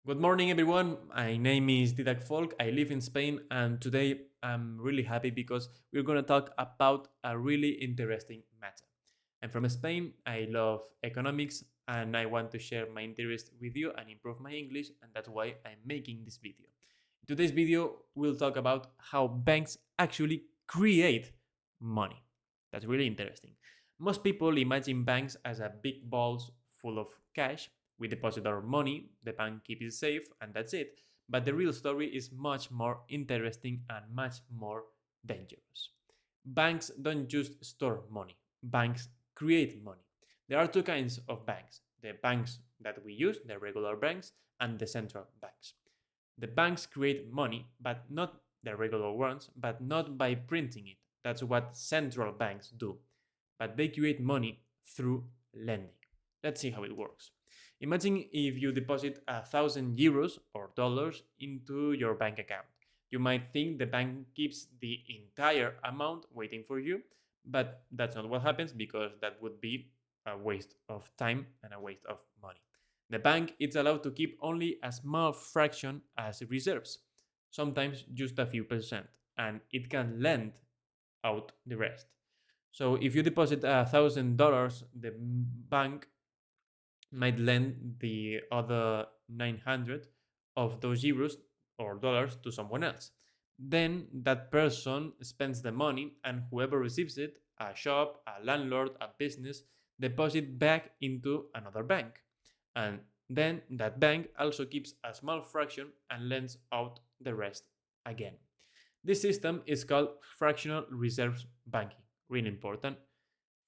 Good morning, everyone. My name is Didac Folk. I live in Spain, and today I'm really happy because we're going to talk about a really interesting matter. I'm from Spain. I love economics, and I want to share my interest with you and improve my English, and that's why I'm making this video. In today's video, we'll talk about how banks actually create money. That's really interesting. Most people imagine banks as a big balls full of cash. We deposit our money, the bank keeps it safe, and that's it. But the real story is much more interesting and much more dangerous. Banks don't just store money, banks create money. There are two kinds of banks: the banks that we use, the regular banks, and the central banks. The banks create money, but not the regular ones, but not by printing it. That's what central banks do. But they create money through lending. Let's see how it works. Imagine if you deposit 1,000 euros or dollars into your bank account. You might think the bank keeps the entire amount waiting for you, but that's not what happens because that would be a waste of time and a waste of money. The bank is allowed to keep only a small fraction as reserves, sometimes just a few percent, and it can lend out the rest. So if you deposit $1,000, the bank might lend the other 900 of those euros or dollars to someone else. Then that person spends the money, and whoever receives it, a shop, a landlord, a business, deposit back into another bank. And then that bank also keeps a small fraction and lends out the rest again. This system is called fractional reserves banking. Really important.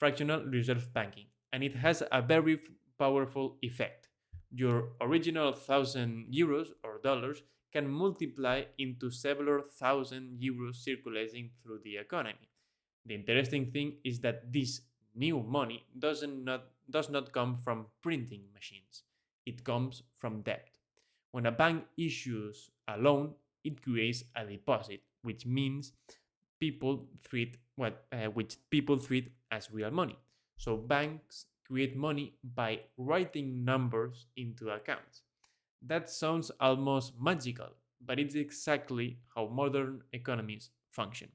Fractional reserve banking. And it has a very powerful effect. Your original 1,000 euros or dollars can multiply into several thousand euros circulating through the economy. The interesting thing is that this new money does not come from printing machines. It comes from debt. When a bank issues a loan, it creates a deposit, which means which people treat as real money. So banks create money by writing numbers into accounts. That sounds almost magical, but it's exactly how modern economies function.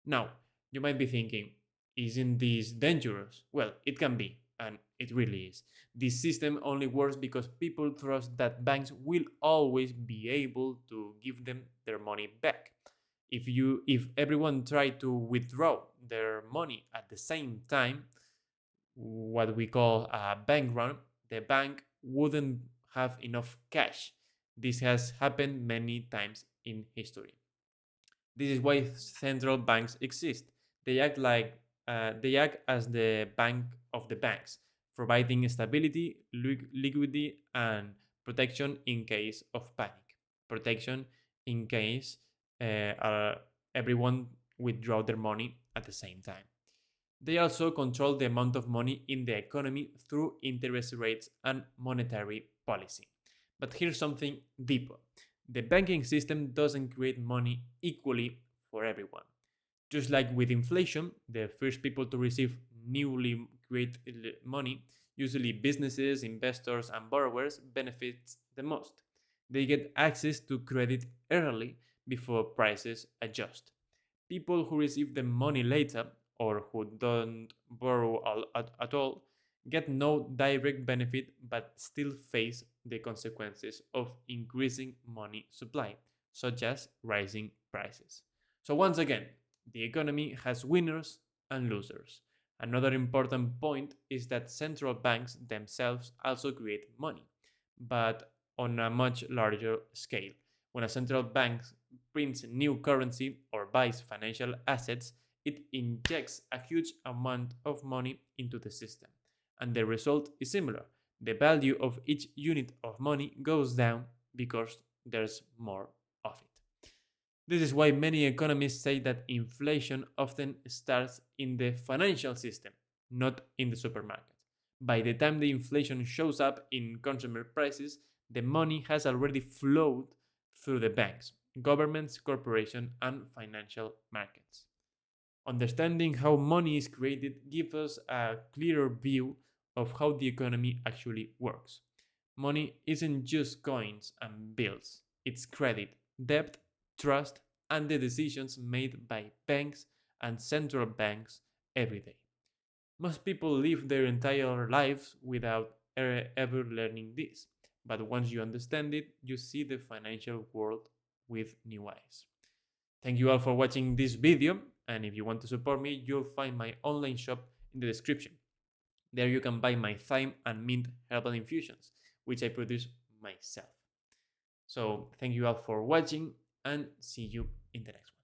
Now, you might be thinking, isn't this dangerous? Well, it can be, and it really is. This system only works because people trust that banks will always be able to give them their money back. If everyone tried to withdraw their money at the same time, what we call a bank run, the bank wouldn't have enough cash. This has happened many times in history. This is why central banks exist. They act as the bank of the banks, providing stability, liquidity, and protection in case of panic. Protection in case uh, everyone withdraw their money at the same time. They also control the amount of money in the economy through interest rates and monetary policy. But here's something deeper: the banking system doesn't create money equally for everyone. Just like with inflation, the first people to receive newly created money, usually businesses, investors, and borrowers, benefit the most. They get access to credit early before prices adjust. People who receive the money later or who don't borrow at all get no direct benefit but still face the consequences of increasing money supply, such as rising prices. So, once again, the economy has winners and losers. Another important point is that central banks themselves also create money, but on a much larger scale. When a central bank prints new currency or buys financial assets, it injects a huge amount of money into the system. And the result is similar. The value of each unit of money goes down because there's more of it. This is why many economists say that inflation often starts in the financial system, not in the supermarket. By the time the inflation shows up in consumer prices, the money has already flowed through the banks, governments, corporations, and financial markets. Understanding how money is created gives us a clearer view of how the economy actually works. Money isn't just coins and bills, it's credit, debt, trust, and the decisions made by banks and central banks every day. Most people live their entire lives without ever learning this, but once you understand it, you see the financial world with new eyes. Thank you all for watching this video, and if you want to support me, you'll find my online shop in the description. There you can buy my thyme and mint herbal infusions, which I produce myself. So thank you all for watching, and see you in the next one.